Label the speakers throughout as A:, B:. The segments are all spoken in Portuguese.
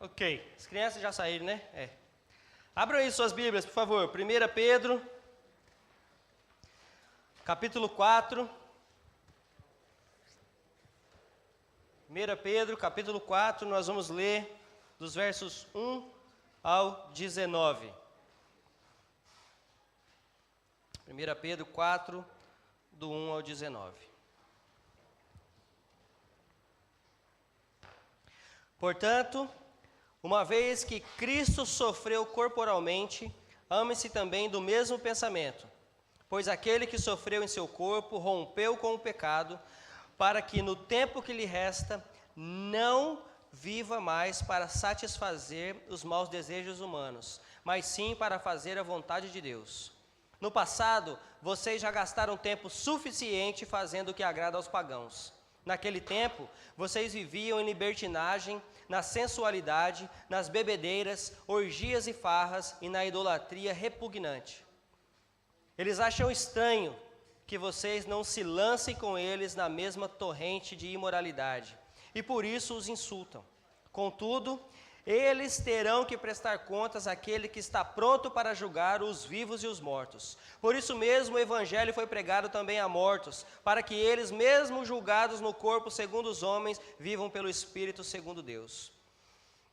A: Ok, as crianças já saíram, né? Abram aí suas Bíblias, por favor. 1 Pedro, capítulo 4. 1 Pedro, capítulo 4, nós vamos ler dos versos 1 ao 19. 1 Pedro 4, do 1 ao 19. Portanto, uma vez que Cristo sofreu corporalmente, ame-se também do mesmo pensamento, pois aquele que sofreu em seu corpo rompeu com o pecado, para que no tempo que lhe resta não viva mais para satisfazer os maus desejos humanos, mas sim para fazer a vontade de Deus. No passado, vocês já gastaram tempo suficiente fazendo o que agrada aos pagãos. Naquele tempo, vocês viviam em libertinagem, na sensualidade, nas bebedeiras, orgias e farras e na idolatria repugnante. Eles acham estranho que vocês não se lancem com eles na mesma torrente de imoralidade, e por isso os insultam. Contudo, eles terão que prestar contas àquele que está pronto para julgar os vivos e os mortos. Por isso mesmo o Evangelho foi pregado também a mortos, para que eles, mesmo julgados no corpo segundo os homens, vivam pelo Espírito segundo Deus.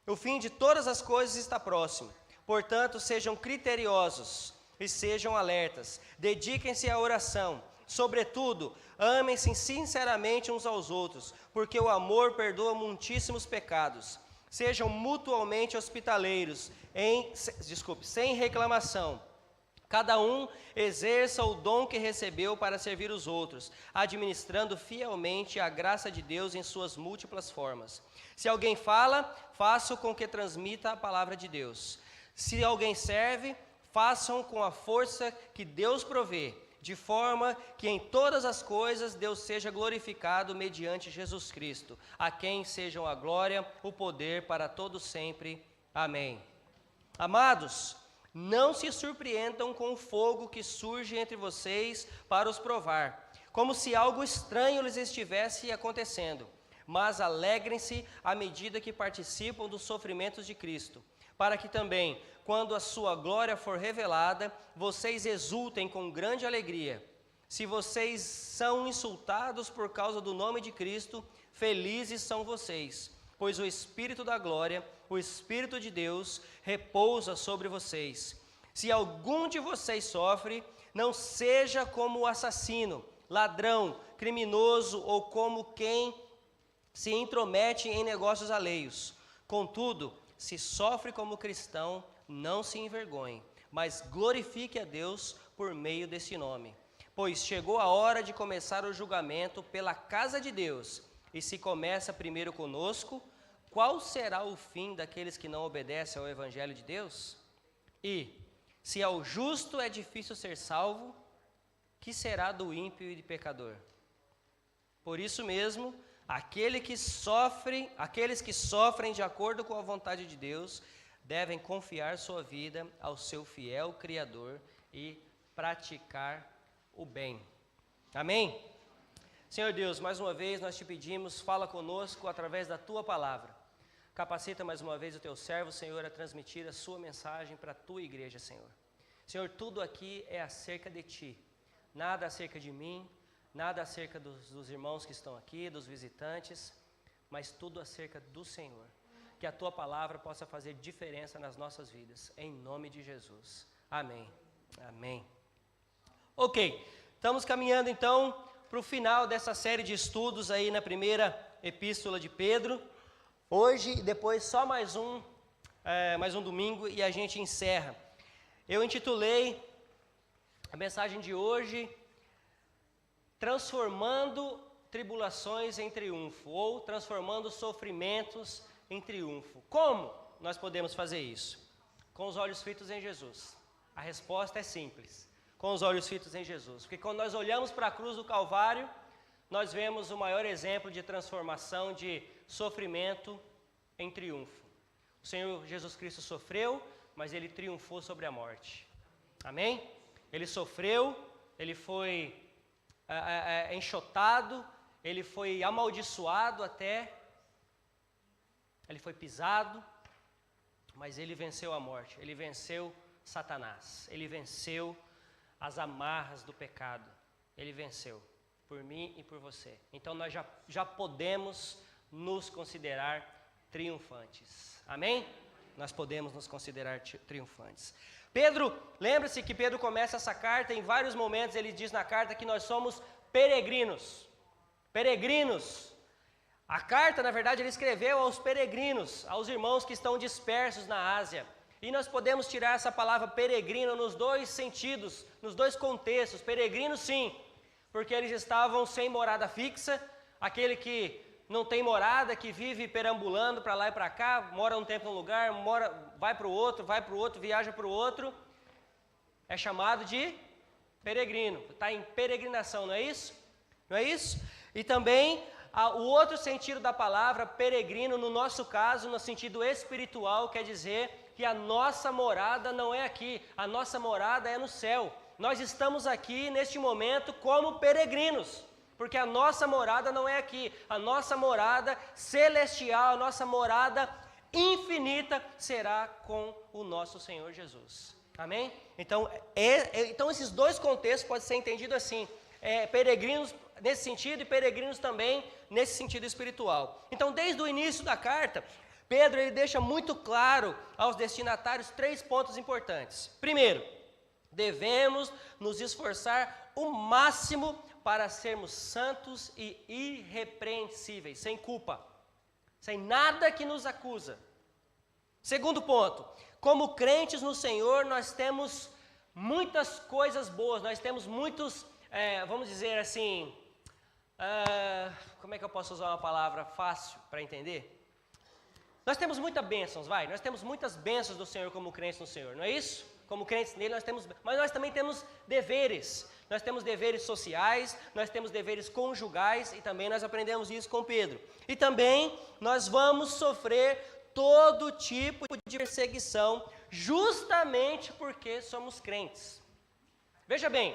A: O fim de todas as coisas está próximo. Portanto, sejam criteriosos e sejam alertas. Dediquem-se à oração. Sobretudo, amem-se sinceramente uns aos outros, porque o amor perdoa muitíssimos pecados. Sejam mutuamente hospitaleiros, sem reclamação. Cada um exerça o dom que recebeu para servir os outros, administrando fielmente a graça de Deus em suas múltiplas formas. Se alguém fala, faça com que transmita a palavra de Deus. Se alguém serve, façam com a força que Deus provê, de forma que em todas as coisas Deus seja glorificado mediante Jesus Cristo, a quem sejam a glória, o poder para todos sempre. Amém. Amados, não se surpreendam com o fogo que surge entre vocês para os provar, como se algo estranho lhes estivesse acontecendo, mas alegrem-se à medida que participam dos sofrimentos de Cristo, para que também, quando a sua glória for revelada, vocês exultem com grande alegria. Se vocês são insultados por causa do nome de Cristo, felizes são vocês, pois o Espírito da glória, o Espírito de Deus, repousa sobre vocês. Se algum de vocês sofre, não seja como o assassino, ladrão, criminoso ou como quem se intromete em negócios alheios. Contudo, se sofre como cristão, não se envergonhe, mas glorifique a Deus por meio desse nome. Pois chegou a hora de começar o julgamento pela casa de Deus, e se começa primeiro conosco, qual será o fim daqueles que não obedecem ao Evangelho de Deus? E, se ao justo é difícil ser salvo, que será do ímpio e do pecador? Por isso mesmo, aqueles que sofrem de acordo com a vontade de Deus, devem confiar sua vida ao seu fiel Criador e praticar o bem. Amém? Senhor Deus, mais uma vez nós te pedimos, fala conosco através da tua palavra. Capacita mais uma vez o teu servo, Senhor, a transmitir a sua mensagem para a tua igreja, Senhor. Senhor, tudo aqui é acerca de ti, nada acerca de mim, nada acerca dos irmãos que estão aqui, dos visitantes, mas tudo acerca do Senhor. Que a tua palavra possa fazer diferença nas nossas vidas, em nome de Jesus. Amém. Amém. Ok, estamos caminhando então para o final dessa série de estudos aí na primeira epístola de Pedro. Hoje, depois, só mais um domingo e a gente encerra. Eu intitulei a mensagem de hoje, Transformando Tribulações em Triunfo, ou Transformando Sofrimentos em Triunfo. Como nós podemos fazer isso? Com os olhos fitos em Jesus. A resposta é simples, com os olhos fitos em Jesus. Porque quando nós olhamos para a cruz do Calvário, nós vemos o maior exemplo de transformação, de sofrimento em triunfo. O Senhor Jesus Cristo sofreu, mas Ele triunfou sobre a morte. Amém? Ele sofreu, Ele foi enxotado, Ele foi amaldiçoado até, Ele foi pisado, mas ele venceu a morte, ele venceu Satanás, ele venceu as amarras do pecado, ele venceu por mim e por você. Então nós já podemos nos considerar triunfantes. Amém? Nós podemos nos considerar triunfantes. Pedro, lembre-se que Pedro começa essa carta, em vários momentos ele diz na carta que nós somos peregrinos. Peregrinos. A carta, na verdade, ele escreveu aos peregrinos, aos irmãos que estão dispersos na Ásia. E nós podemos tirar essa palavra peregrino nos dois sentidos, nos dois contextos. Peregrino, sim, porque eles estavam sem morada fixa, aquele que não tem morada, que vive perambulando para lá e para cá, mora um tempo num lugar, vai para o outro, viaja para o outro, é chamado de peregrino, está em peregrinação, não é isso? Não é isso? E também o outro sentido da palavra peregrino, no nosso caso, no sentido espiritual, quer dizer que a nossa morada não é aqui, a nossa morada é no céu. Nós estamos aqui neste momento como peregrinos, porque a nossa morada não é aqui, a nossa morada celestial, a nossa morada infinita será com o nosso Senhor Jesus. Amém? Então esses dois contextos podem ser entendidos assim, peregrinos nesse sentido e peregrinos também nesse sentido espiritual. Então, desde o início da carta, Pedro ele deixa muito claro aos destinatários 3 pontos importantes. Primeiro, devemos nos esforçar o máximo para sermos santos e irrepreensíveis, sem culpa, sem nada que nos acusa. Segundo ponto, como crentes no Senhor, nós temos muitas coisas boas, nós temos muitos, vamos dizer assim, como é que eu posso usar uma palavra fácil para entender? Nós temos muitas bênçãos, nós temos muitas bênçãos do Senhor como crentes no Senhor, não é isso? Como crentes nele nós temos, mas nós também temos deveres. Nós temos deveres sociais, nós temos deveres conjugais e também nós aprendemos isso com Pedro. E também nós vamos sofrer todo tipo de perseguição justamente porque somos crentes. Veja bem,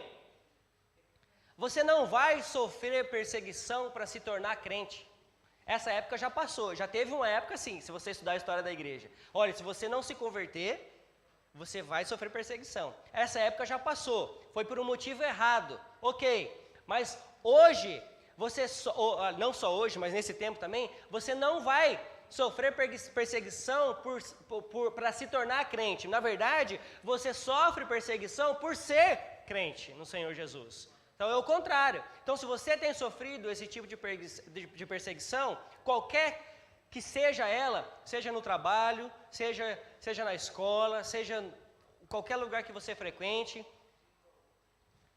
A: você não vai sofrer perseguição para se tornar crente. Essa época já passou, já teve uma época assim, se você estudar a história da igreja. Olha, se você não se converter, você vai sofrer perseguição. Essa época já passou, foi por um motivo errado, ok. Mas hoje, não só hoje, mas nesse tempo também, você não vai sofrer perseguição para se tornar crente. Na verdade, você sofre perseguição por ser crente no Senhor Jesus. Então é o contrário. Então se você tem sofrido esse tipo de perseguição, qualquer que seja ela, seja no trabalho, seja na escola, seja em qualquer lugar que você frequente,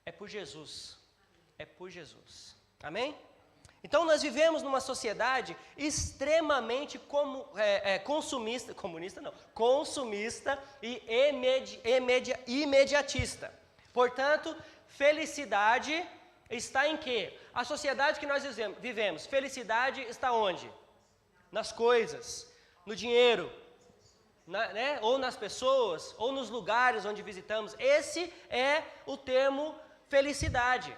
A: é por Jesus. É por Jesus. Amém? Então nós vivemos numa sociedade extremamente consumista e imediatista. Portanto, felicidade está em quê? A sociedade que nós vivemos, felicidade está onde? Nas coisas, no dinheiro, ou nas pessoas, ou nos lugares onde visitamos. Esse é o termo felicidade.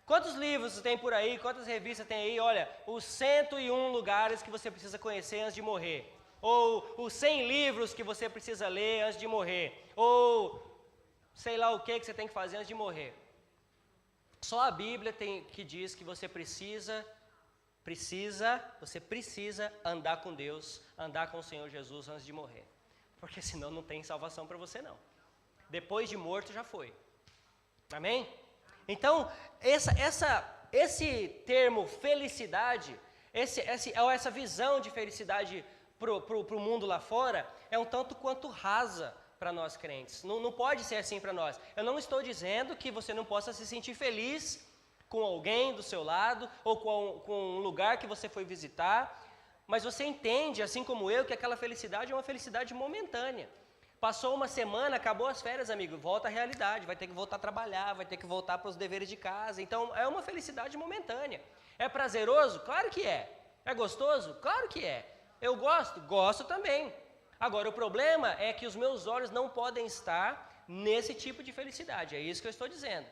A: Quantos livros tem por aí, quantas revistas tem aí? Olha, os 101 lugares que você precisa conhecer antes de morrer. Ou os 100 livros que você precisa ler antes de morrer. Ou sei lá o que você tem que fazer antes de morrer. Só a Bíblia que diz que você precisa andar com Deus, andar com o Senhor Jesus antes de morrer. Porque senão não tem salvação para você não. Depois de morto já foi. Amém? Então, esse termo felicidade, essa visão de felicidade para o mundo lá fora, é um tanto quanto rasa para nós crentes. Não pode ser assim para nós. Eu não estou dizendo que você não possa se sentir feliz com alguém do seu lado, ou com um lugar que você foi visitar, mas você entende, assim como eu, que aquela felicidade é uma felicidade momentânea. Passou uma semana, acabou as férias, amigo, volta à realidade, vai ter que voltar a trabalhar, vai ter que voltar para os deveres de casa. Então, é uma felicidade momentânea. É prazeroso? Claro que é. É gostoso? Claro que é. Eu gosto? Gosto também. Agora, o problema é que os meus olhos não podem estar nesse tipo de felicidade. É isso que eu estou dizendo.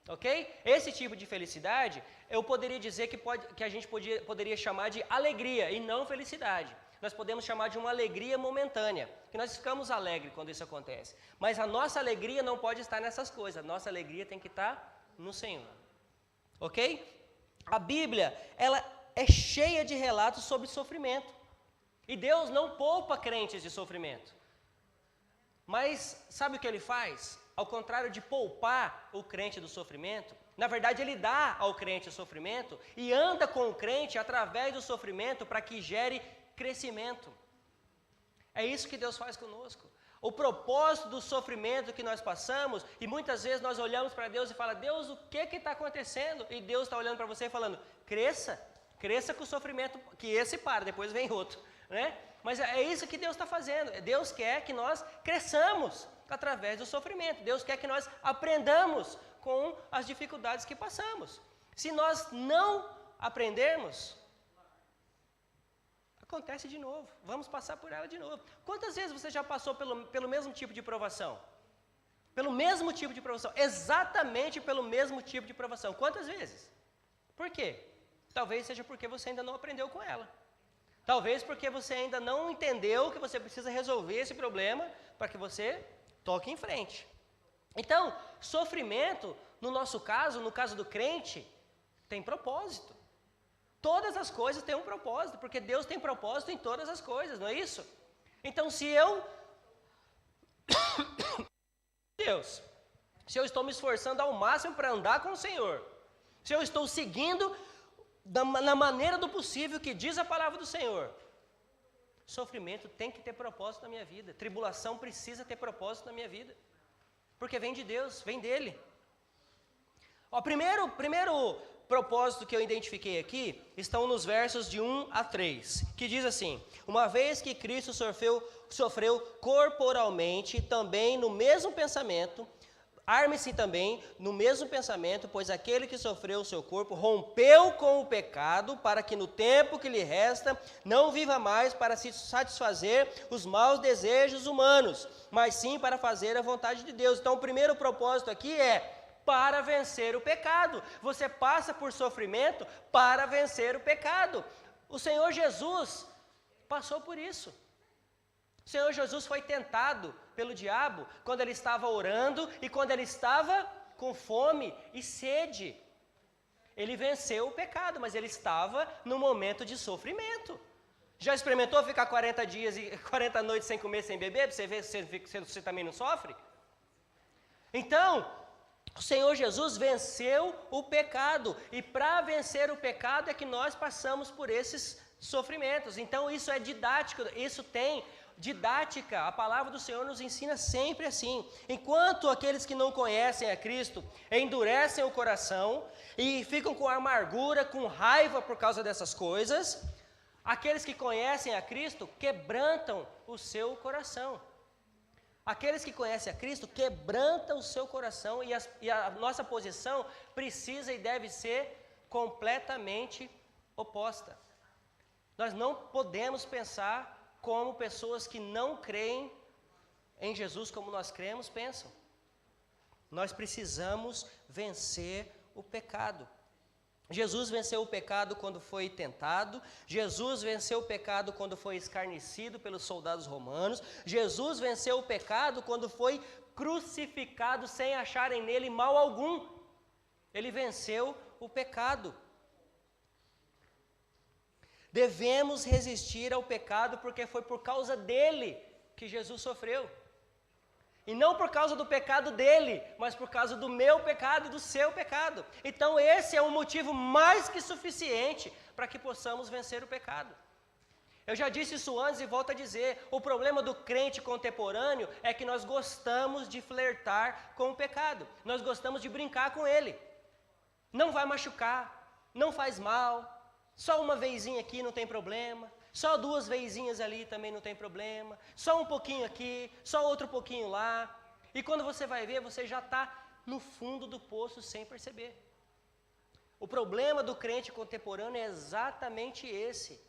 A: Ok? Esse tipo de felicidade, eu poderia dizer que a gente poderia chamar de alegria e não felicidade. nós podemos chamar de uma alegria momentânea, que nós ficamos alegres quando isso acontece. Mas a nossa alegria não pode estar nessas coisas, a nossa alegria tem que estar no Senhor. Ok? A Bíblia, ela é cheia de relatos sobre sofrimento. E Deus não poupa crentes de sofrimento. Mas sabe o que Ele faz? Ao contrário de poupar o crente do sofrimento, na verdade Ele dá ao crente o sofrimento e anda com o crente através do sofrimento para que gere crescimento. É isso que Deus faz conosco. O propósito do sofrimento que nós passamos, e muitas vezes nós olhamos para Deus e falamos, Deus, o que está acontecendo? E Deus está olhando para você e falando, cresça com o sofrimento, que esse para, depois vem outro, né? Mas é isso que Deus está fazendo. Deus quer que nós cresçamos através do sofrimento. Deus quer que nós aprendamos com as dificuldades que passamos. Se nós não aprendermos, acontece de novo. Vamos passar por ela de novo. Quantas vezes você já passou pelo mesmo tipo de provação? Pelo mesmo tipo de provação. Exatamente pelo mesmo tipo de provação. Quantas vezes? Por quê? Talvez seja porque você ainda não aprendeu com ela. Talvez porque você ainda não entendeu que você precisa resolver esse problema para que você toque em frente. Então, sofrimento, no nosso caso, no caso do crente, tem propósito. Todas as coisas têm um propósito, porque Deus tem propósito em todas as coisas, não é isso? Então, se eu estou me esforçando ao máximo para andar com o Senhor, se eu estou seguindo na maneira do possível que diz a palavra do Senhor, sofrimento tem que ter propósito na minha vida, tribulação precisa ter propósito na minha vida, porque vem de Deus, vem dEle. O primeiro propósito que eu identifiquei aqui estão nos versos de 1 a 3, que diz assim, uma vez que Cristo sofreu corporalmente, também no mesmo pensamento, arme-se também no mesmo pensamento, pois aquele que sofreu o seu corpo rompeu com o pecado, para que no tempo que lhe resta não viva mais para se satisfazer os maus desejos humanos, mas sim para fazer a vontade de Deus. Então o primeiro propósito aqui é para vencer o pecado. Você passa por sofrimento para vencer o pecado. O Senhor Jesus passou por isso. O Senhor Jesus foi tentado pelo diabo quando ele estava orando e quando ele estava com fome e sede. Ele venceu o pecado, mas ele estava no momento de sofrimento. Já experimentou ficar 40 dias e 40 noites sem comer, sem beber, para você ver se você também não sofre? Então, o Senhor Jesus venceu o pecado, e para vencer o pecado é que nós passamos por esses sofrimentos. Então isso é didático, isso tem didática, a palavra do Senhor nos ensina sempre assim. Enquanto aqueles que não conhecem a Cristo endurecem o coração e ficam com amargura, com raiva por causa dessas coisas, aqueles que conhecem a Cristo quebrantam o seu coração. Aqueles que conhecem a Cristo quebrantam o seu coração, e a nossa posição precisa e deve ser completamente oposta. Nós não podemos pensar como pessoas que não creem em Jesus como nós cremos pensam. Nós precisamos vencer o pecado. Jesus venceu o pecado quando foi tentado, Jesus venceu o pecado quando foi escarnecido pelos soldados romanos, Jesus venceu o pecado quando foi crucificado sem acharem nele mal algum. Ele venceu o pecado. Devemos resistir ao pecado porque foi por causa dele que Jesus sofreu. E não por causa do pecado dele, mas por causa do meu pecado e do seu pecado. Então esse é um motivo mais que suficiente para que possamos vencer o pecado. Eu já disse isso antes e volto a dizer, o problema do crente contemporâneo é que nós gostamos de flertar com o pecado. Nós gostamos de brincar com ele. Não vai machucar, não faz mal, só uma vezinha aqui não tem problema. Só 2 vezinhas ali também não tem problema, só um pouquinho aqui, só outro pouquinho lá, e quando você vai ver, você já está no fundo do poço sem perceber. O problema do crente contemporâneo é exatamente esse.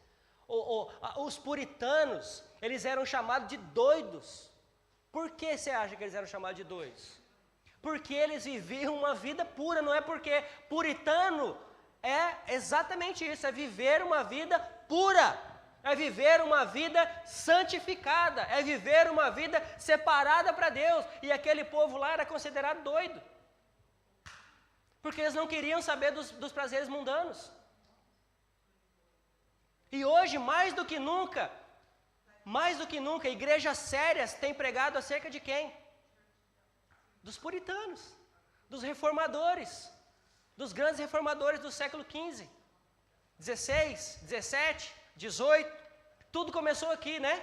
A: Os puritanos, eles eram chamados de doidos. Por que você acha que eles eram chamados de doidos? Porque eles viviam uma vida pura, não é porque puritano é exatamente isso, é viver uma vida pura. é viver uma vida santificada, é viver uma vida separada para Deus. E aquele povo lá era considerado doido, porque eles não queriam saber dos prazeres mundanos. E hoje, mais do que nunca, igrejas sérias têm pregado acerca de quem? Dos puritanos, dos reformadores, dos grandes reformadores do século XV, XVI, XVII, XVIII. Tudo começou aqui, né?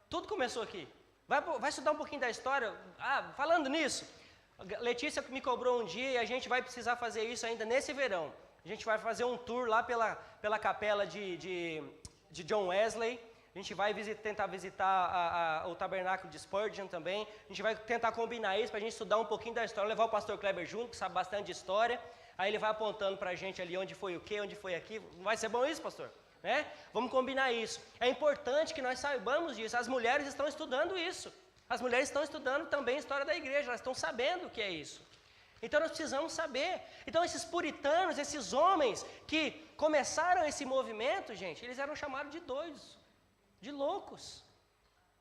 A: Tudo começou aqui. Vai estudar um pouquinho da história. Falando nisso, Letícia me cobrou um dia e a gente vai precisar fazer isso ainda nesse verão. A gente vai fazer um tour lá pela capela de John Wesley. A gente vai tentar visitar o tabernáculo de Spurgeon também. A gente vai tentar combinar isso para a gente estudar um pouquinho da história, levar o pastor Kleber junto, que sabe bastante de história. Aí ele vai apontando para a gente ali onde foi o quê, onde foi aqui. Vai ser bom isso, pastor? Né? Vamos combinar isso. É importante que nós saibamos disso. As mulheres estão estudando isso. As mulheres estão estudando também a história da igreja. Elas estão sabendo o que é isso. Então nós precisamos saber. Então esses puritanos, esses homens que começaram esse movimento, gente, eles eram chamados de doidos, de loucos,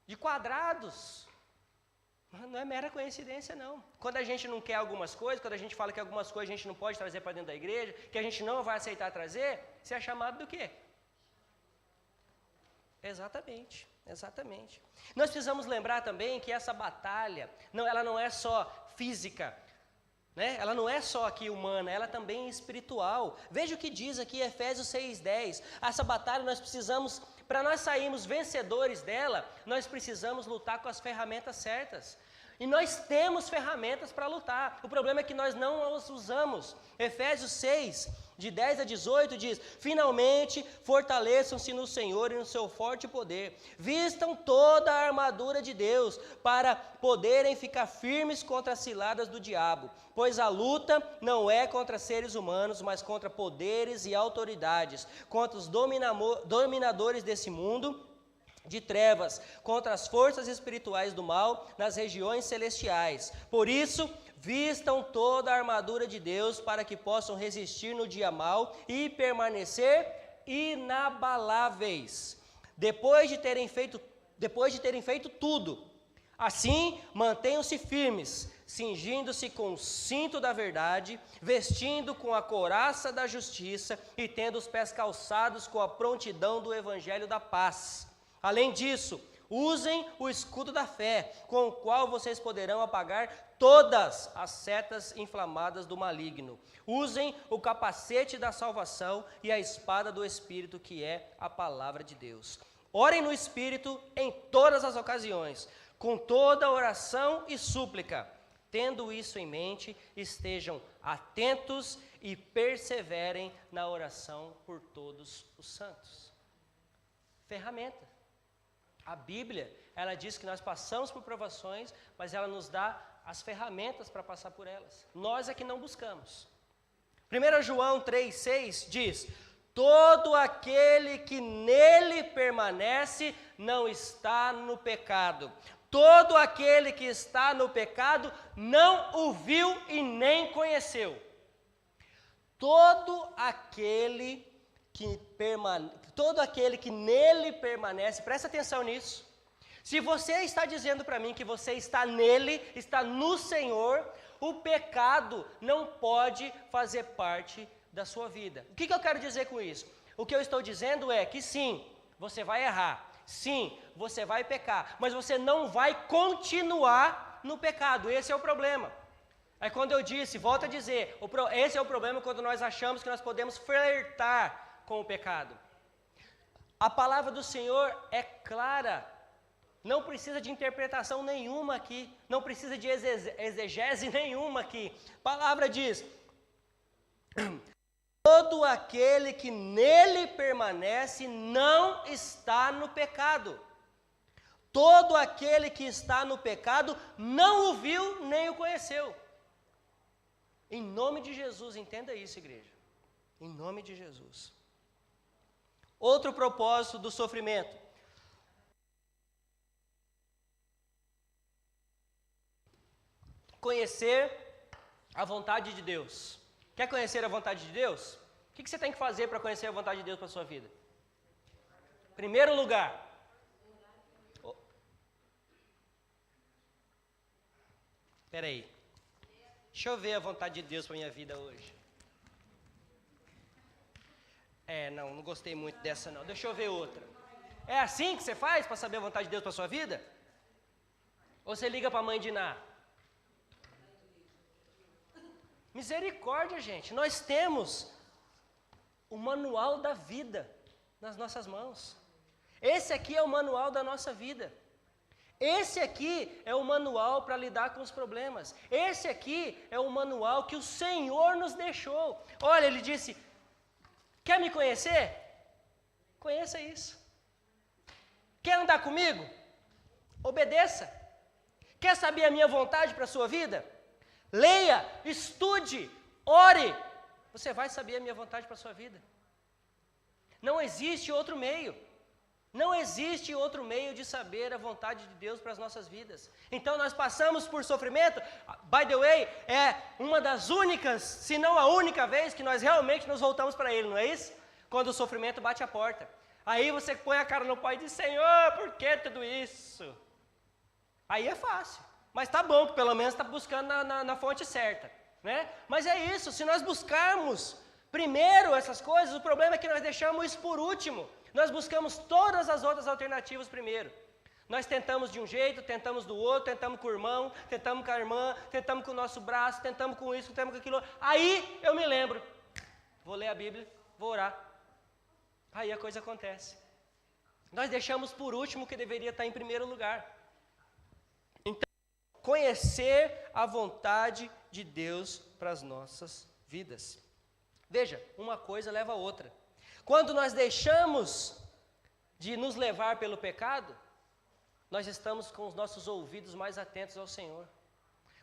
A: de quadrados. Não é mera coincidência, não. Quando a gente não quer algumas coisas, quando a gente fala que algumas coisas a gente não pode trazer para dentro da igreja, que a gente não vai aceitar trazer, você é chamado do quê? Exatamente, exatamente. Nós precisamos lembrar também que essa batalha, ela não é só física, né? Ela não é só aqui humana, ela também é espiritual. Veja o que diz aqui Efésios 6:10. Essa batalha nós precisamos, para nós sairmos vencedores dela, nós precisamos lutar com as ferramentas certas. E nós temos ferramentas para lutar. O problema é que nós não as usamos. Efésios 6, de 10 a 18 diz: finalmente fortaleçam-se no Senhor e no seu forte poder. Vistam toda a armadura de Deus para poderem ficar firmes contra as ciladas do diabo. Pois a luta não é contra seres humanos, mas contra poderes e autoridades, contra os dominadores desse mundo de trevas, contra as forças espirituais do mal nas regiões celestiais. Por isso, vistam toda a armadura de Deus para que possam resistir no dia mau e permanecer inabaláveis, depois de terem feito tudo. Assim, mantenham-se firmes, cingindo-se com o cinto da verdade, vestindo com a couraça da justiça e tendo os pés calçados com a prontidão do evangelho da paz. Além disso, usem o escudo da fé, com o qual vocês poderão apagar todas as setas inflamadas do maligno. Usem o capacete da salvação e a espada do Espírito, que é a palavra de Deus. Orem no Espírito em todas as ocasiões, com toda oração e súplica. Tendo isso em mente, estejam atentos e perseverem na oração por todos os santos. Ferramenta. A Bíblia, ela diz que nós passamos por provações, mas ela nos dá as ferramentas para passar por elas. Nós é que não buscamos. 1 João 3,6 diz: todo aquele que nele permanece não está no pecado. Todo aquele que está no pecado não o viu e nem conheceu. Todo aquele que nele permanece, presta atenção nisso. Se você está dizendo para mim que você está nele, está no Senhor, o pecado não pode fazer parte da sua vida. O que eu quero dizer com isso? O que eu estou dizendo é que sim, você vai errar, sim, você vai pecar, mas você não vai continuar no pecado. Esse é o problema. Aí quando eu disse, volto a dizer, esse é o problema quando nós achamos que nós podemos flertar com o pecado. A palavra do Senhor é clara, não precisa de interpretação nenhuma aqui, não precisa de exegese nenhuma aqui. A palavra diz: todo aquele que nele permanece não está no pecado. Todo aquele que está no pecado não o viu nem o conheceu. Em nome de Jesus, entenda isso, igreja. Em nome de Jesus. Outro propósito do sofrimento: conhecer a vontade de Deus. Quer conhecer a vontade de Deus? O que você tem que fazer para conhecer a vontade de Deus para a sua vida? Primeiro lugar. Espera aí. Deixa eu ver a vontade de Deus para minha vida hoje. Não gostei muito dessa não. Deixa eu ver outra. É assim que você faz para saber a vontade de Deus para sua vida? Ou você liga para a mãe de Ná? Misericórdia, gente. Nós temos o manual da vida nas nossas mãos. Esse aqui é o manual da nossa vida. Esse aqui é o manual para lidar com os problemas. Esse aqui é o manual que o Senhor nos deixou. Olha, Ele disse, quer me conhecer? Conheça isso. Quer andar comigo? Obedeça. Quer saber a minha vontade para a sua vida? Leia, estude, ore. Você vai saber a minha vontade para a sua vida. Não existe outro meio. Não existe outro meio de saber a vontade de Deus para as nossas vidas. Então nós passamos por sofrimento. By the way, é uma das únicas, se não a única vez que nós realmente nos voltamos para Ele, não é isso? Quando o sofrimento bate a porta. Aí você põe a cara no pau e diz, Senhor, por que tudo isso? Aí é fácil. Mas tá bom, que pelo menos está buscando na fonte certa, né? Mas é isso, se nós buscarmos primeiro essas coisas, o problema é que nós deixamos isso por último. Nós buscamos todas as outras alternativas primeiro. Nós tentamos de um jeito, tentamos do outro, tentamos com o irmão, tentamos com a irmã, tentamos com o nosso braço, tentamos com isso, tentamos com aquilo. Aí eu me lembro, vou ler a Bíblia, vou orar. Aí a coisa acontece. Nós deixamos por último o que deveria estar em primeiro lugar. Então, conhecer a vontade de Deus para as nossas vidas. Veja, uma coisa leva a outra. Quando nós deixamos de nos levar pelo pecado, nós estamos com os nossos ouvidos mais atentos ao Senhor.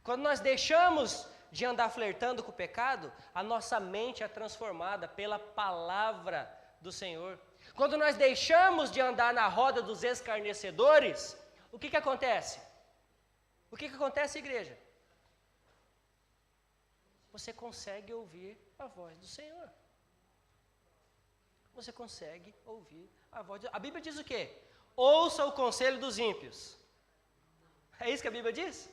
A: Quando nós deixamos de andar flertando com o pecado, a nossa mente é transformada pela palavra do Senhor. Quando nós deixamos de andar na roda dos escarnecedores, o que acontece? O que acontece, igreja? Você consegue ouvir a voz do Senhor. Você consegue ouvir a voz de Deus. A Bíblia diz o quê? Ouça o conselho dos ímpios. É isso que a Bíblia diz?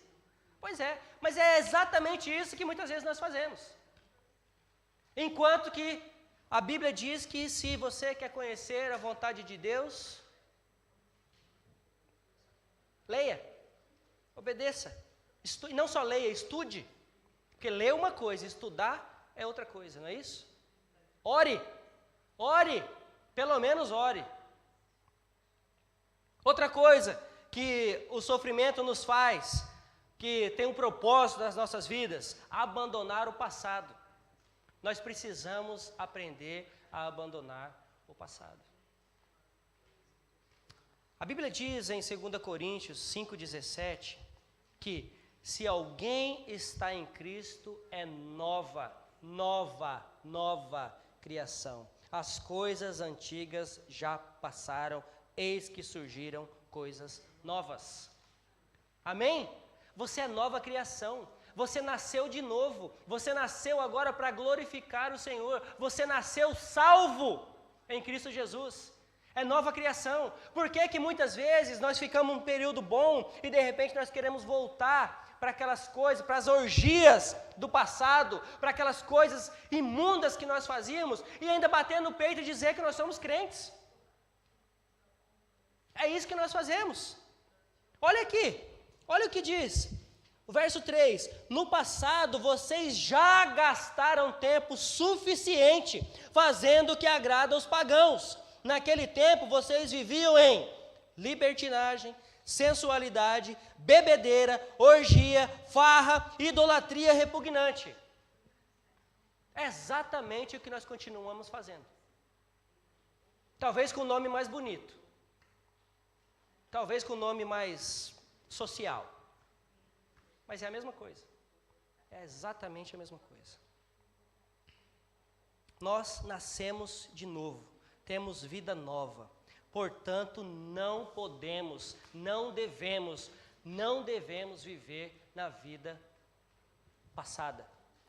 A: Pois é, mas é exatamente isso que muitas vezes nós fazemos. Enquanto que a Bíblia diz que se você quer conhecer a vontade de Deus, leia, obedeça. Não só leia, estude. Porque ler é uma coisa, estudar é outra coisa, não é isso? Ore. Ore, pelo menos ore. Outra coisa que o sofrimento nos faz, que tem um propósito nas nossas vidas, abandonar o passado. Nós precisamos aprender a abandonar o passado. A Bíblia diz em 2 Coríntios 5,17 que se alguém está em Cristo é nova criação. As coisas antigas já passaram, eis que surgiram coisas novas. Amém? Você é nova criação, você nasceu de novo, você nasceu agora para glorificar o Senhor, você nasceu salvo em Cristo Jesus. É nova criação. Por que que muitas vezes nós ficamos um período bom e de repente nós queremos voltar para aquelas coisas, para as orgias do passado, para aquelas coisas imundas que nós fazíamos, e ainda bater no peito e dizer que nós somos crentes? É isso que nós fazemos. Olha aqui, olha o que diz, o verso 3, no passado vocês já gastaram tempo suficiente fazendo o que agrada aos pagãos. Naquele tempo vocês viviam em libertinagem, sensualidade, bebedeira, orgia, farra, idolatria repugnante. É exatamente o que nós continuamos fazendo. Talvez com o nome mais bonito. Talvez com o nome mais social. Mas é a mesma coisa. É exatamente a mesma coisa. Nós nascemos de novo. Temos vida nova. Portanto, não podemos, não devemos viver na vida passada.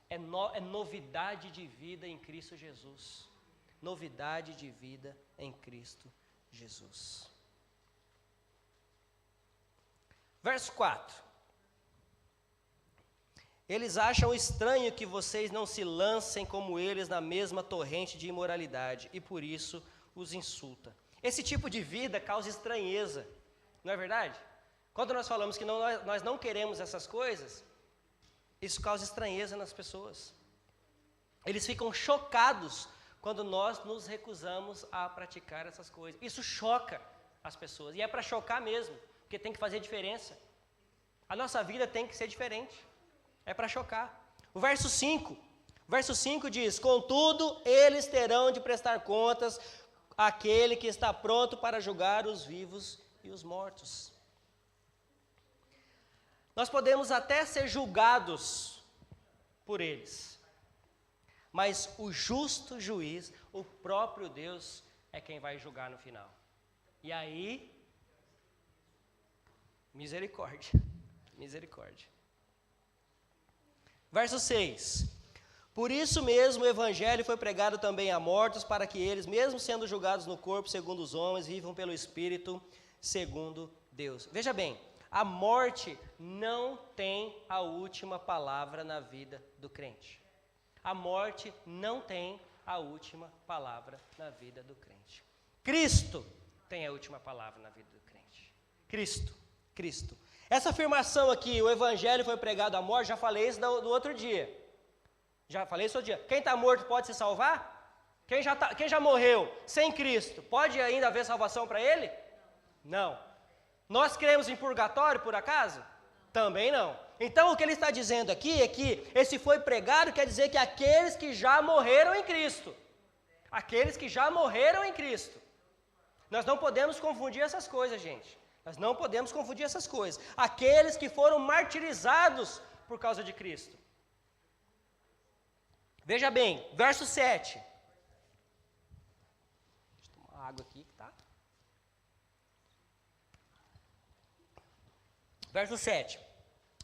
A: É novidade de vida em Cristo Jesus. Novidade de vida em Cristo Jesus. Verso 4. Eles acham estranho que vocês não se lancem como eles na mesma torrente de imoralidade, e por isso os insulta. Esse tipo de vida causa estranheza, não é verdade? Quando nós falamos que nós não queremos essas coisas, isso causa estranheza nas pessoas. Eles ficam chocados quando nós nos recusamos a praticar essas coisas. Isso choca as pessoas, e é para chocar mesmo, porque tem que fazer diferença. A nossa vida tem que ser diferente, é para chocar. O verso 5 diz: contudo, eles terão de prestar contas àquele que está pronto para julgar os vivos e os mortos. Nós podemos até ser julgados por eles, mas o justo juiz, o próprio Deus, é quem vai julgar no final. E aí, misericórdia, misericórdia. Verso 6. Por isso mesmo o evangelho foi pregado também a mortos, para que eles, mesmo sendo julgados no corpo segundo os homens, vivam pelo Espírito segundo Deus. Veja bem, a morte não tem a última palavra na vida do crente. A morte não tem a última palavra na vida do crente. Cristo tem a última palavra na vida do crente. Cristo. Essa afirmação aqui, o evangelho foi pregado à morte, já falei isso do outro dia. Quem está morto pode se salvar? Quem já morreu sem Cristo, pode ainda haver salvação para ele? Não. Nós cremos em purgatório, por acaso? Também não. Então, o que ele está dizendo aqui é que esse foi pregado, quer dizer que aqueles que já morreram em Cristo. Aqueles que já morreram em Cristo. Nós não podemos confundir essas coisas, gente. Nós não podemos confundir essas coisas. Aqueles que foram martirizados por causa de Cristo. Veja bem, verso 7. Deixa eu tomar água aqui, tá? Verso 7.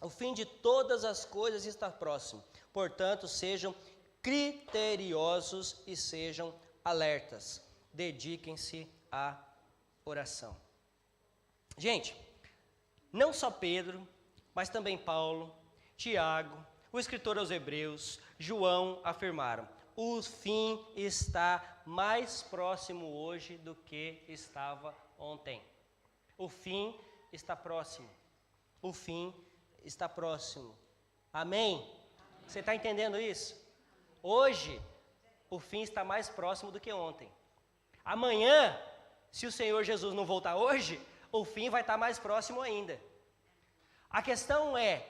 A: O fim de todas as coisas está próximo. Portanto, sejam criteriosos e sejam alertas. Dediquem-se à oração. Gente, não só Pedro, mas também Paulo, Tiago, o escritor aos Hebreus, João afirmaram: o fim está mais próximo hoje do que estava ontem. O fim está próximo. O fim está próximo. Amém? Você está entendendo isso? Hoje, o fim está mais próximo do que ontem. Amanhã, se o Senhor Jesus não voltar hoje, o fim vai estar mais próximo ainda. A questão é,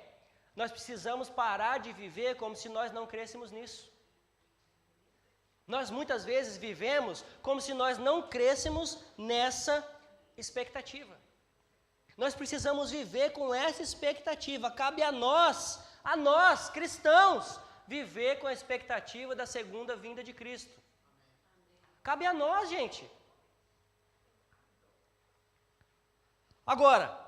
A: nós precisamos parar de viver como se nós não crêssemos nisso. Nós muitas vezes vivemos como se nós não crêssemos nessa expectativa. Nós precisamos viver com essa expectativa. Cabe a nós cristãos, viver com a expectativa da segunda vinda de Cristo. Cabe a nós, gente. Agora,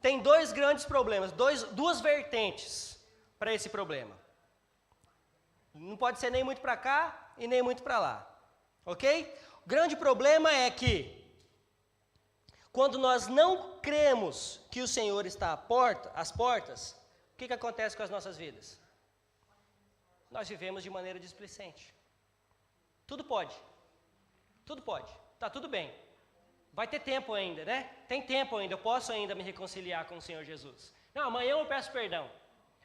A: tem dois grandes problemas, duas vertentes para esse problema. Não pode ser nem muito para cá e nem muito para lá, ok? O grande problema é que, quando nós não cremos que o Senhor está às portas, o que acontece com as nossas vidas? Nós vivemos de maneira displicente. Tudo pode, está tudo bem. Vai ter tempo ainda, né? Tem tempo ainda, eu posso ainda me reconciliar com o Senhor Jesus. Não, amanhã eu peço perdão.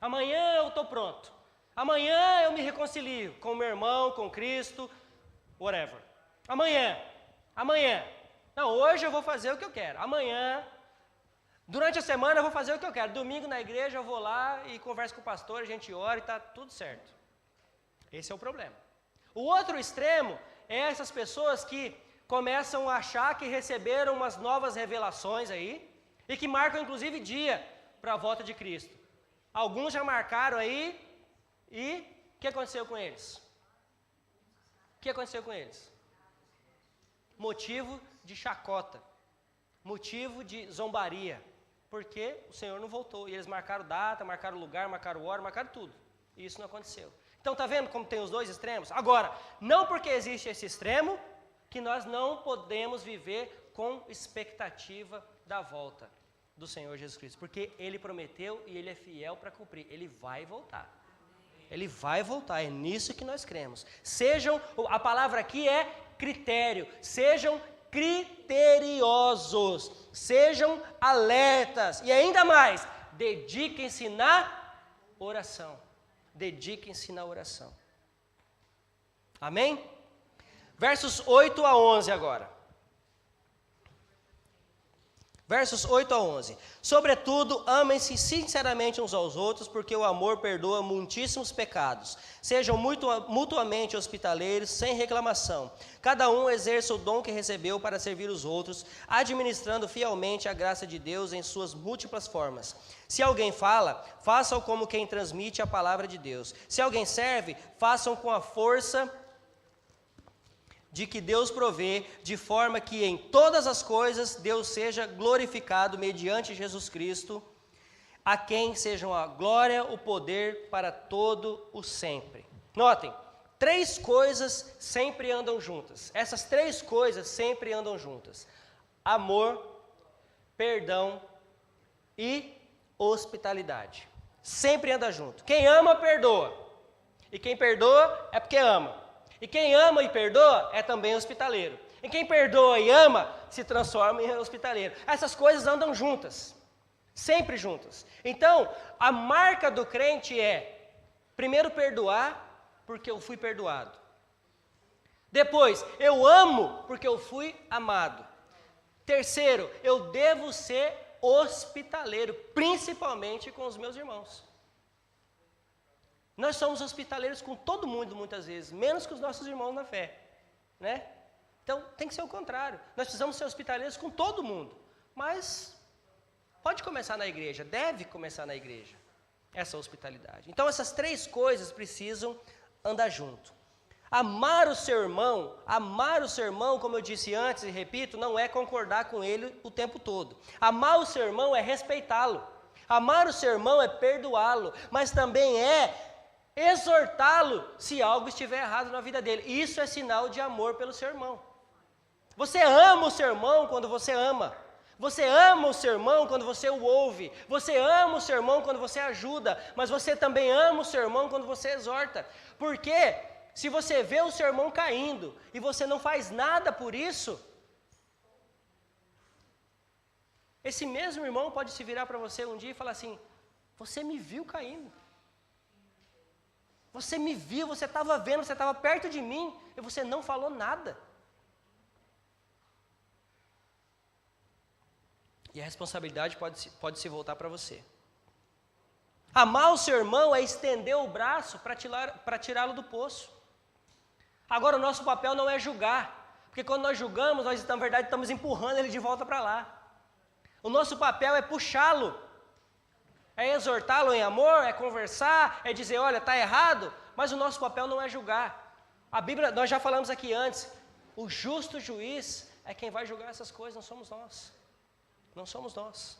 A: Amanhã eu estou pronto. Amanhã eu me reconcilio com o meu irmão, com Cristo, whatever. Amanhã. Não, hoje eu vou fazer o que eu quero. Amanhã, durante a semana eu vou fazer o que eu quero. Domingo na igreja eu vou lá e converso com o pastor, a gente ora e está tudo certo. Esse é o problema. O outro extremo é essas pessoas que começam a achar que receberam umas novas revelações aí, e que marcam inclusive dia para a volta de Cristo. Alguns já marcaram aí, e o que aconteceu com eles? Motivo de chacota, motivo de zombaria, porque o Senhor não voltou, e eles marcaram data, marcaram lugar, marcaram hora, marcaram tudo, e isso não aconteceu. Então está vendo como tem os dois extremos? Agora, não porque existe esse extremo, que nós não podemos viver com expectativa da volta do Senhor Jesus Cristo, porque Ele prometeu e Ele é fiel para cumprir, Ele vai voltar. Ele vai voltar, é nisso que nós cremos. A palavra aqui é critério, sejam criteriosos, sejam alertas e ainda mais, dediquem-se na oração. Dediquem-se na oração. Amém? Versos 8 a 11 agora. Versos 8 a 11. Sobretudo, amem-se sinceramente uns aos outros, porque o amor perdoa muitíssimos pecados. Sejam mutuamente hospitaleiros, sem reclamação. Cada um exerça o dom que recebeu para servir os outros, administrando fielmente a graça de Deus em suas múltiplas formas. Se alguém fala, façam como quem transmite a palavra de Deus. Se alguém serve, façam com a força de que Deus provê, de forma que em todas as coisas Deus seja glorificado mediante Jesus Cristo, a quem sejam a glória, o poder para todo o sempre. Notem, 3 coisas sempre andam juntas. Essas 3 coisas sempre andam juntas: amor, perdão e hospitalidade. Sempre anda junto. Quem ama, perdoa. E quem perdoa é porque ama. E quem ama e perdoa é também hospitaleiro. E quem perdoa e ama se transforma em hospitaleiro. Essas coisas andam juntas, sempre juntas. Então, a marca do crente é, primeiro, perdoar, porque eu fui perdoado. Depois, eu amo, porque eu fui amado. Terceiro, eu devo ser hospitaleiro, principalmente com os meus irmãos. Nós somos hospitaleiros com todo mundo muitas vezes, menos com os nossos irmãos na fé, né? Então tem que ser o contrário, nós precisamos ser hospitaleiros com todo mundo, mas pode começar na igreja, deve começar na igreja, essa hospitalidade. Então essas 3 coisas precisam andar junto. Amar o seu irmão, como eu disse antes e repito, não é concordar com ele o tempo todo. Amar o seu irmão é respeitá-lo, amar o seu irmão é perdoá-lo, mas também é exortá-lo se algo estiver errado na vida dele. Isso é sinal de amor pelo seu irmão. Você ama o seu irmão quando você ama. Você ama o seu irmão quando você o ouve. Você ama o seu irmão quando você ajuda. Mas você também ama o seu irmão quando você exorta. Porque se você vê o seu irmão caindo e você não faz nada por isso, esse mesmo irmão pode se virar para você um dia e falar assim: você me viu caindo. Você me viu, você estava vendo, você estava perto de mim e você não falou nada. E a responsabilidade pode se voltar para você. Amar o seu irmão é estender o braço para tirá-lo do poço. Agora, o nosso papel não é julgar, porque quando nós julgamos, nós na verdade estamos empurrando ele de volta para lá. O nosso papel é puxá-lo. É exortá-lo em amor, é conversar, é dizer, olha, está errado, mas o nosso papel não é julgar. A Bíblia, nós já falamos aqui antes, o justo juiz é quem vai julgar essas coisas, não somos nós. Não somos nós.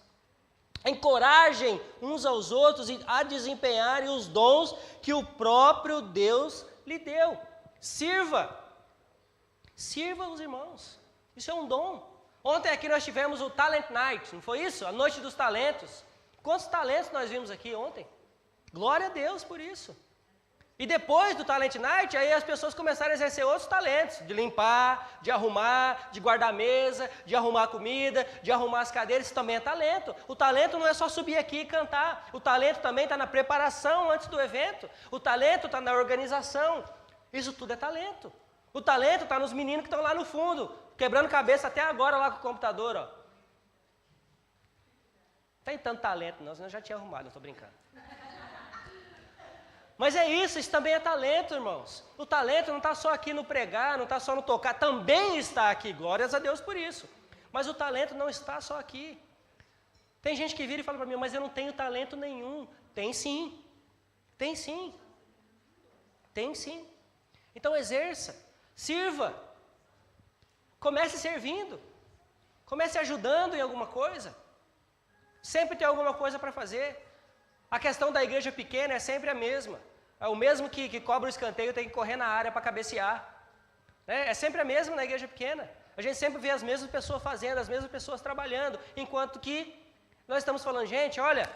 A: Encorajem uns aos outros a desempenharem os dons que o próprio Deus lhe deu. Sirva os irmãos, isso é um dom. Ontem aqui nós tivemos o Talent Night, não foi isso? A noite dos talentos. Quantos talentos nós vimos aqui ontem? Glória a Deus por isso. E depois do Talent Night, aí as pessoas começaram a exercer outros talentos, de limpar, de arrumar, de guardar a mesa, de arrumar a comida, de arrumar as cadeiras, isso também é talento. O talento não é só subir aqui e cantar, o talento também está na preparação antes do evento, o talento está na organização, isso tudo é talento. O talento está nos meninos que estão lá no fundo, quebrando cabeça até agora lá com o computador, ó. Tem tanto talento não, senão eu já tinha arrumado, não estou brincando. Mas é isso também é talento, irmãos. O talento não está só aqui no pregar, não está só no tocar, também está aqui, glórias a Deus por isso. Mas o talento não está só aqui. Tem gente que vira e fala para mim, mas eu não tenho talento nenhum. Tem sim, tem sim, tem sim. Então exerça, sirva, comece servindo, comece ajudando em alguma coisa. Sempre tem alguma coisa para fazer. A questão da igreja pequena é sempre a mesma. É o mesmo que cobra o escanteio tem que correr na área para cabecear. É sempre a mesma na igreja pequena. A gente sempre vê as mesmas pessoas fazendo, as mesmas pessoas trabalhando, enquanto que nós estamos falando, gente, olha,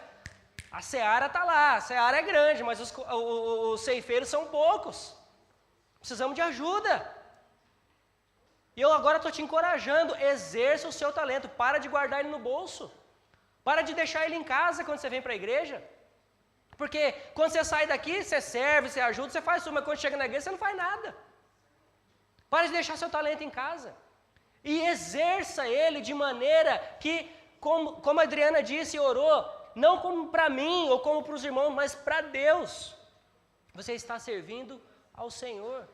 A: a seara está lá, a seara é grande, mas os ceifeiros são poucos. Precisamos de ajuda. E eu agora estou te encorajando, exerça o seu talento, para de guardar ele no bolso. Para de deixar ele em casa quando você vem para a igreja. Porque quando você sai daqui, você serve, você ajuda, você faz tudo, mas quando chega na igreja você não faz nada. Para de deixar seu talento em casa. E exerça ele de maneira que, como a Adriana disse e orou, não como para mim ou como para os irmãos, mas para Deus. Você está servindo ao Senhor.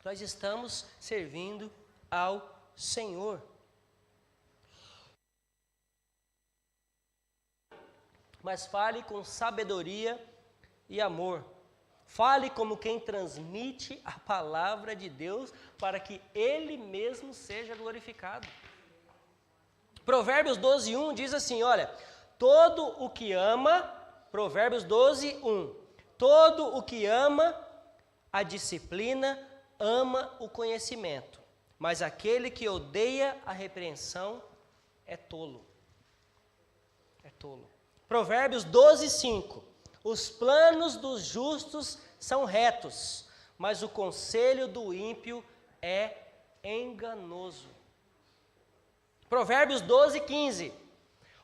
A: Nós estamos servindo ao Senhor. Mas fale com sabedoria e amor. Fale como quem transmite a palavra de Deus para que Ele mesmo seja glorificado. Provérbios 12:1 diz assim, olha, todo o que ama, Provérbios 12:1, todo o que ama a disciplina, ama o conhecimento, mas aquele que odeia a repreensão é tolo. É tolo. Provérbios 12:5, os planos dos justos são retos, mas o conselho do ímpio é enganoso. Provérbios 12:15,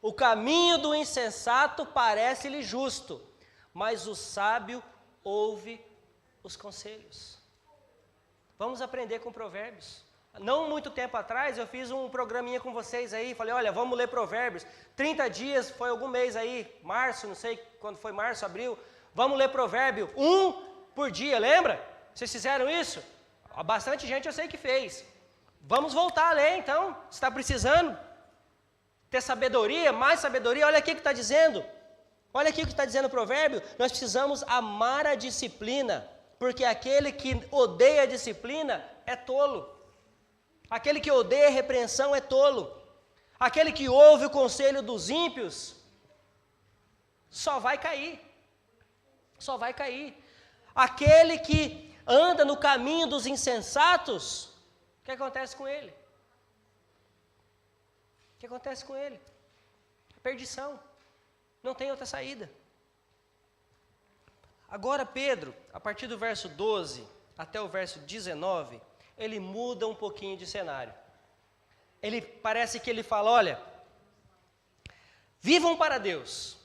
A: o caminho do insensato parece-lhe justo, mas o sábio ouve os conselhos. Vamos aprender com Provérbios. Não muito tempo atrás eu fiz um programinha com vocês aí, falei, olha, vamos ler Provérbios. 30 dias, foi algum mês aí, março, não sei quando foi março, abril, vamos ler Provérbio, 1 por dia, lembra? Vocês fizeram isso? Bastante gente eu sei que fez. Vamos voltar a ler então, você está precisando ter sabedoria, mais sabedoria, olha aqui o que está dizendo. Olha aqui o que está dizendo o Provérbio, nós precisamos amar a disciplina, porque aquele que odeia a disciplina é tolo. Aquele que odeia a repreensão é tolo. Aquele que ouve o conselho dos ímpios só vai cair. Só vai cair. Aquele que anda no caminho dos insensatos, o que acontece com ele? O que acontece com ele? Perdição. Não tem outra saída. Agora Pedro, a partir do verso 12 até o verso 19, ele muda um pouquinho de cenário. Parece que ele fala, olha, vivam para Deus.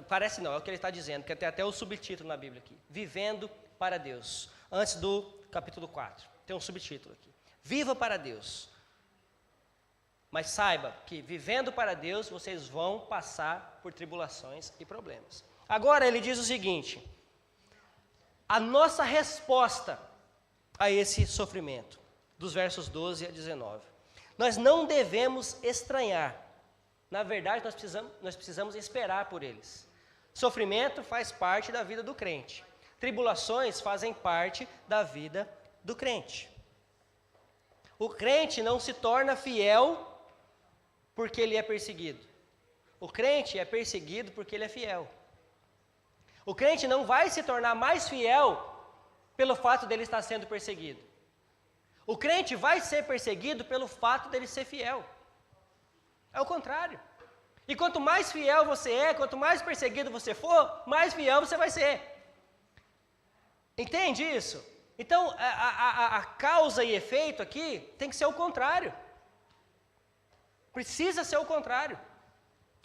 A: Parece não, é o que ele está dizendo, que tem até o subtítulo na Bíblia aqui. Vivendo para Deus. Antes do capítulo 4, tem um subtítulo aqui. Viva para Deus. Mas saiba que vivendo para Deus, vocês vão passar por tribulações e problemas. Agora ele diz o seguinte, a nossa resposta a esse sofrimento, dos versos 12 a 19. Nós não devemos estranhar. Na verdade, nós precisamos esperar por eles. Sofrimento faz parte da vida do crente. Tribulações fazem parte da vida do crente. O crente não se torna fiel porque ele é perseguido. O crente é perseguido porque ele é fiel. O crente não vai se tornar mais fiel pelo fato dele estar sendo perseguido. O crente vai ser perseguido pelo fato dele ser fiel. É o contrário. E quanto mais fiel você é, quanto mais perseguido você for, mais fiel você vai ser. Entende isso? Então, a causa e efeito aqui tem que ser o contrário. Precisa ser o contrário.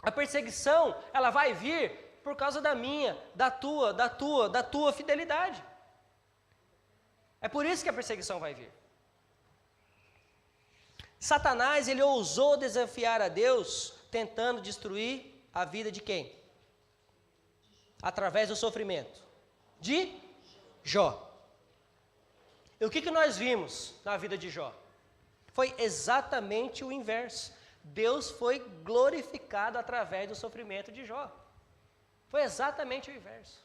A: A perseguição, ela vai vir por causa da minha, da tua fidelidade. É por isso que a perseguição vai vir. Satanás, ele ousou desafiar a Deus, tentando destruir a vida de quem? Através do sofrimento. De Jó. E o que nós vimos na vida de Jó? Foi exatamente o inverso. Deus foi glorificado através do sofrimento de Jó. Foi exatamente o inverso.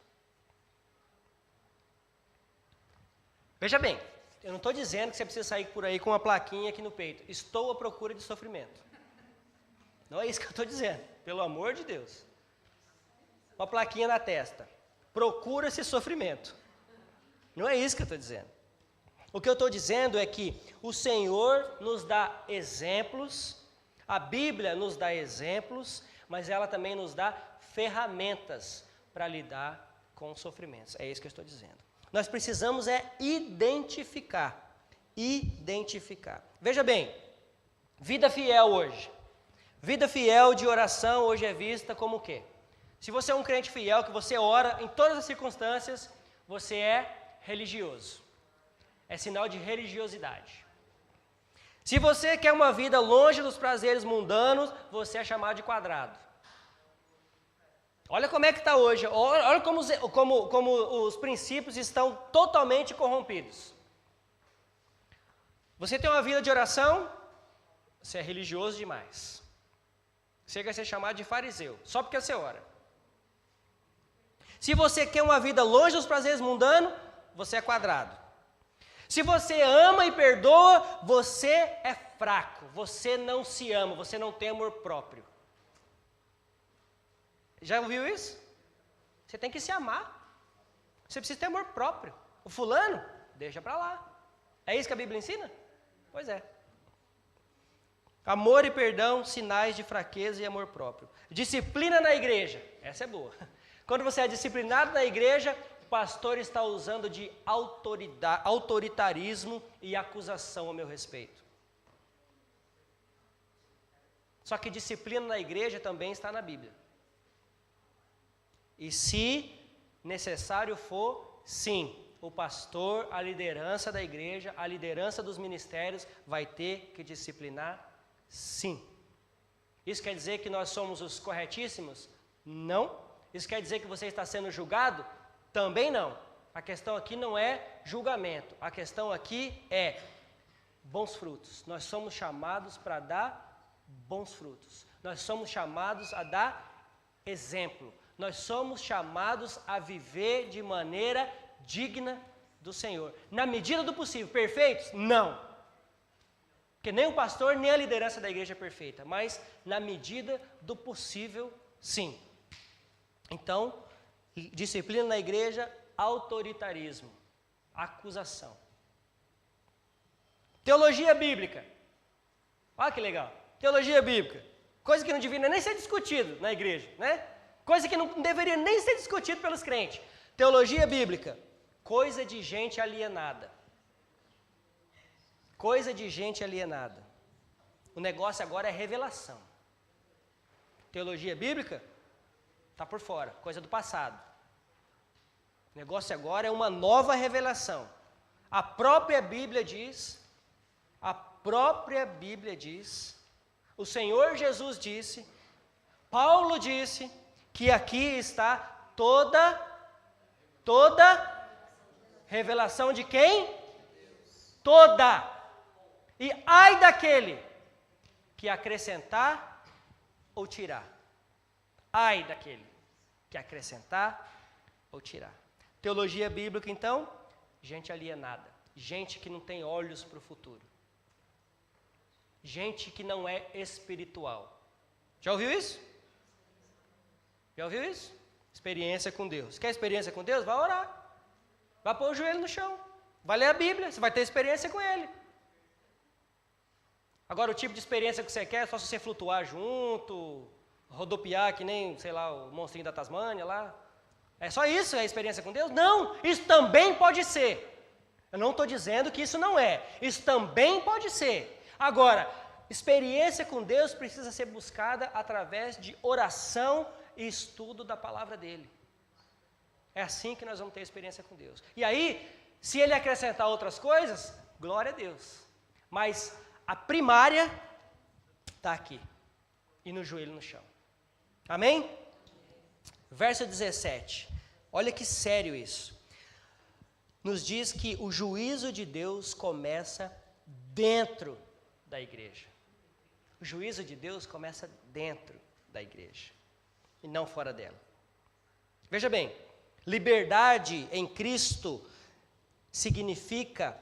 A: Veja bem, eu não estou dizendo que você precisa sair por aí com uma plaquinha aqui no peito. Estou à procura de sofrimento. Não é isso que eu estou dizendo, pelo amor de Deus. Uma plaquinha na testa. Procura esse sofrimento. Não é isso que eu estou dizendo. O que eu estou dizendo é que o Senhor nos dá exemplos, a Bíblia nos dá exemplos, mas ela também nos dá ferramentas para lidar com os sofrimentos. É isso que eu estou dizendo. Nós precisamos identificar. Veja bem, vida fiel hoje. Vida fiel de oração hoje é vista como o quê? Se você é um crente fiel, que você ora em todas as circunstâncias, você é religioso. É sinal de religiosidade. Se você quer uma vida longe dos prazeres mundanos, você é chamado de quadrado. Olha como é que está hoje, olha como os princípios estão totalmente corrompidos. Você tem uma vida de oração, você é religioso demais. Você vai ser chamado de fariseu, só porque você ora. Se você quer uma vida longe dos prazeres mundanos, você é quadrado. Se você ama e perdoa, você é fraco, você não se ama, você não tem amor próprio. Já ouviu isso? Você tem que se amar. Você precisa ter amor próprio. O fulano, deixa para lá. É isso que a Bíblia ensina? Pois é. Amor e perdão, sinais de fraqueza e amor próprio. Disciplina na igreja, essa é boa. Quando você é disciplinado na igreja, o pastor está usando de autoritarismo e acusação ao meu respeito. Só que disciplina na igreja também está na Bíblia. E se necessário for, sim, o pastor, a liderança da igreja, a liderança dos ministérios vai ter que disciplinar, sim. Isso quer dizer que nós somos os corretíssimos? Não. Isso quer dizer que você está sendo julgado? Também não. A questão aqui não é julgamento. A questão aqui é bons frutos. Nós somos chamados para dar bons frutos. Nós somos chamados a dar exemplo. Nós somos chamados a viver de maneira digna do Senhor. Na medida do possível. Perfeitos? Não. Porque nem o pastor, nem a liderança da igreja é perfeita. Mas na medida do possível, sim. Então, disciplina na igreja, autoritarismo, acusação. Teologia bíblica. Olha que legal. Teologia bíblica. Coisa que não devia nem ser discutido na igreja, né? Coisa que não deveria nem ser discutido pelos crentes. Teologia bíblica. Coisa de gente alienada. Coisa de gente alienada. O negócio agora é revelação. Teologia bíblica está por fora, coisa do passado. O negócio agora é uma nova revelação. A própria Bíblia diz, o Senhor Jesus disse, Paulo disse, que aqui está toda revelação de quem? Toda. E ai daquele que acrescentar ou tirar. Ai daquele que acrescentar ou tirar. Teologia bíblica, então, gente alienada. Gente que não tem olhos para o futuro. Gente que não é espiritual. Já ouviu isso? Já ouviu isso? Experiência com Deus. Quer experiência com Deus? Vai orar. Vai pôr o joelho no chão. Vai ler a Bíblia. Você vai ter experiência com Ele. Agora, o tipo de experiência que você quer é só se você flutuar junto, rodopiar que nem, sei lá, o monstrinho da Tasmânia lá. É só isso, é a experiência com Deus? Não, isso também pode ser. Eu não estou dizendo que isso não é. Isso também pode ser. Agora, experiência com Deus precisa ser buscada através de oração e estudo da palavra dEle. É assim que nós vamos ter experiência com Deus. E aí, se Ele acrescentar outras coisas, glória a Deus. Mas a primária está aqui. E no joelho no chão. Amém? Verso 17. Olha que sério isso. Nos diz que o juízo de Deus começa dentro da igreja. O juízo de Deus começa dentro da igreja. E não fora dela. Veja bem, liberdade em Cristo significa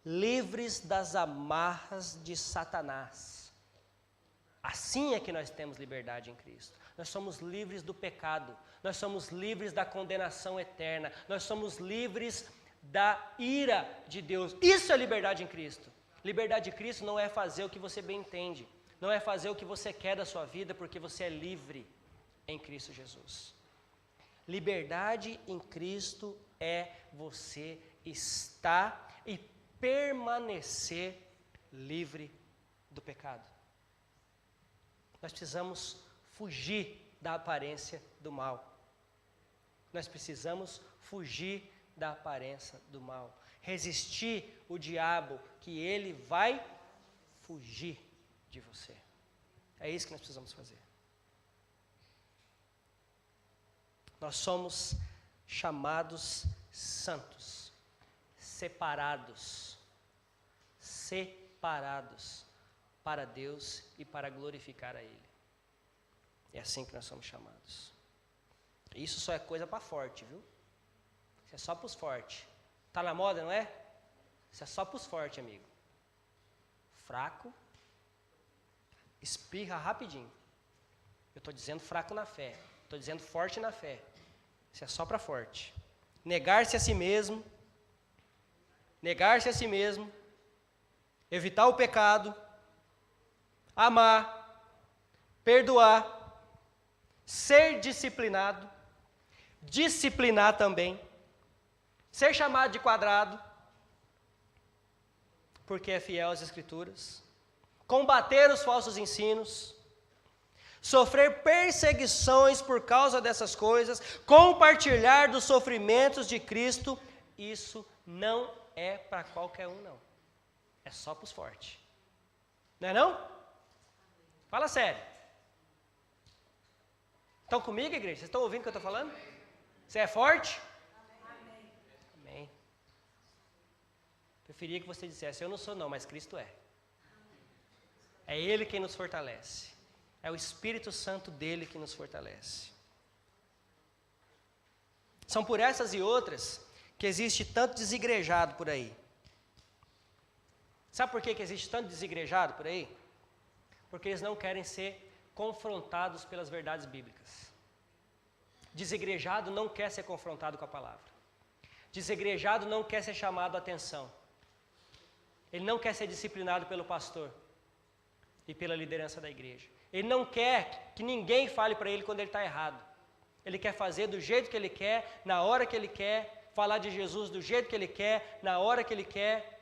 A: livres das amarras de Satanás. Assim é que nós temos liberdade em Cristo. Nós somos livres do pecado, nós somos livres da condenação eterna, nós somos livres da ira de Deus. Isso é liberdade em Cristo. Liberdade de Cristo não é fazer o que você bem entende, não é fazer o que você quer da sua vida, porque você é livre em Cristo Jesus. Liberdade em Cristo é você estar e permanecer livre do pecado. Nós precisamos fugir da aparência do mal. Nós precisamos fugir da aparência do mal. Resistir o diabo, que ele vai fugir de você. É isso que nós precisamos fazer. Nós somos chamados santos, separados para Deus e para glorificar a Ele. É assim que nós somos chamados. Isso só é coisa para forte, viu? Isso é só para os fortes. Está na moda, não é? Isso é só para os fortes, amigo. Fraco, espirra rapidinho. Eu estou dizendo fraco na fé. Estou dizendo forte na fé. Isso é só para forte. Negar-se a si mesmo. Negar-se a si mesmo. Evitar o pecado. Amar. Perdoar. Ser disciplinado. Disciplinar também. Ser chamado de quadrado. Porque é fiel às Escrituras. Combater os falsos ensinos. Sofrer perseguições por causa dessas coisas, compartilhar dos sofrimentos de Cristo, isso não é para qualquer um, não. É só para os fortes. Não é não? Fala sério. Estão comigo, igreja? Vocês estão ouvindo o que eu estou falando? Você é forte? Amém. Amém. Preferia que você dissesse, eu não sou não, mas Cristo é. É Ele quem nos fortalece. É o Espírito Santo dele que nos fortalece. São por essas e outras que existe tanto desigrejado por aí. Sabe por que existe tanto desigrejado por aí? Porque eles não querem ser confrontados pelas verdades bíblicas. Desigrejado não quer ser confrontado com a palavra. Desigrejado não quer ser chamado a atenção. Ele não quer ser disciplinado pelo pastor e pela liderança da igreja. Ele não quer que ninguém fale para ele quando ele está errado. Ele quer fazer do jeito que ele quer, na hora que ele quer, falar de Jesus do jeito que ele quer, na hora que ele quer,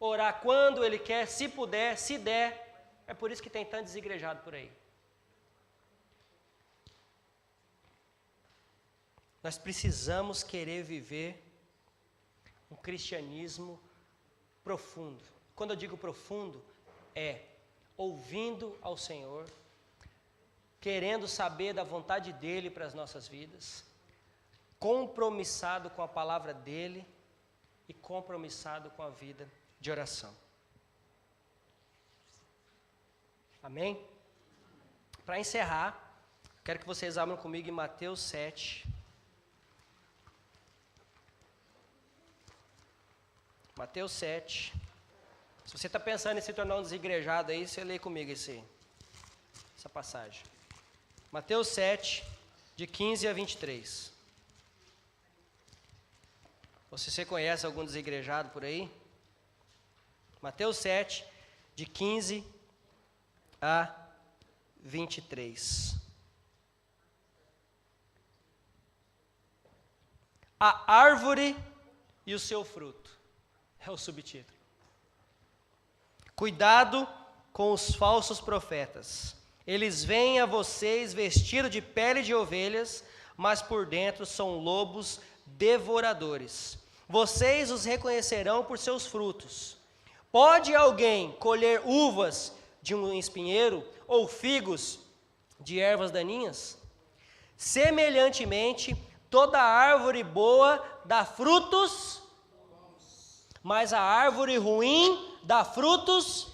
A: orar quando ele quer, se puder, se der. É por isso que tem tanto desigrejado por aí. Nós precisamos querer viver um cristianismo profundo. Quando eu digo profundo, é ouvindo ao Senhor, querendo saber da vontade dEle para as nossas vidas, compromissado com a palavra dEle e compromissado com a vida de oração. Amém? Para encerrar, quero que vocês abram comigo em Mateus 7. Mateus 7. Se você está pensando em se tornar um desigrejado aí, você lê comigo essa passagem. Mateus 7, de 15 a 23. Você conhece algum desigrejado por aí? Mateus 7, de 15 a 23. A árvore e o seu fruto. É o subtítulo. Cuidado com os falsos profetas. Eles vêm a vocês vestidos de pele de ovelhas, mas por dentro são lobos devoradores. Vocês os reconhecerão por seus frutos. Pode alguém colher uvas de um espinheiro ou figos de ervas daninhas? Semelhantemente, toda árvore boa dá frutos, mas a árvore ruim dá frutos.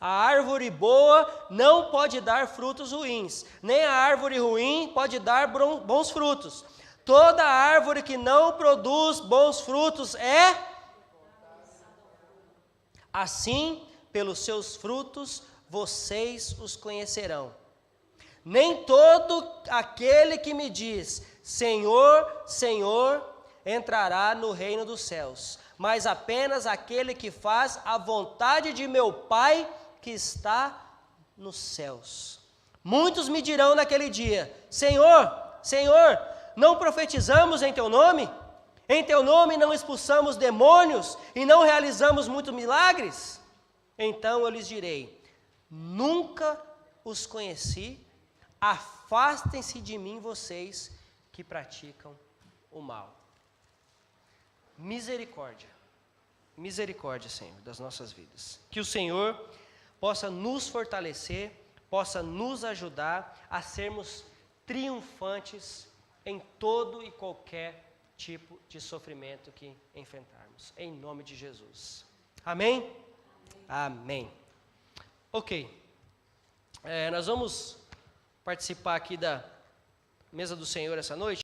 A: A árvore boa não pode dar frutos ruins, nem a árvore ruim pode dar bons frutos. Toda árvore que não produz bons frutos é assim, pelos seus frutos vocês os conhecerão. Nem todo aquele que me diz, Senhor, Senhor, entrará no reino dos céus, mas apenas aquele que faz a vontade de meu Pai que está nos céus. Muitos me dirão naquele dia: Senhor, Senhor, não profetizamos em teu nome? Em teu nome não expulsamos demônios e não realizamos muitos milagres? Então eu lhes direi: nunca os conheci, afastem-se de mim vocês que praticam o mal. Misericórdia, misericórdia, Senhor, das nossas vidas. Que o Senhor possa nos fortalecer, possa nos ajudar a sermos triunfantes em todo e qualquer tipo de sofrimento que enfrentarmos, em nome de Jesus. Amém? Amém. Ok, nós vamos participar aqui da mesa do Senhor essa noite.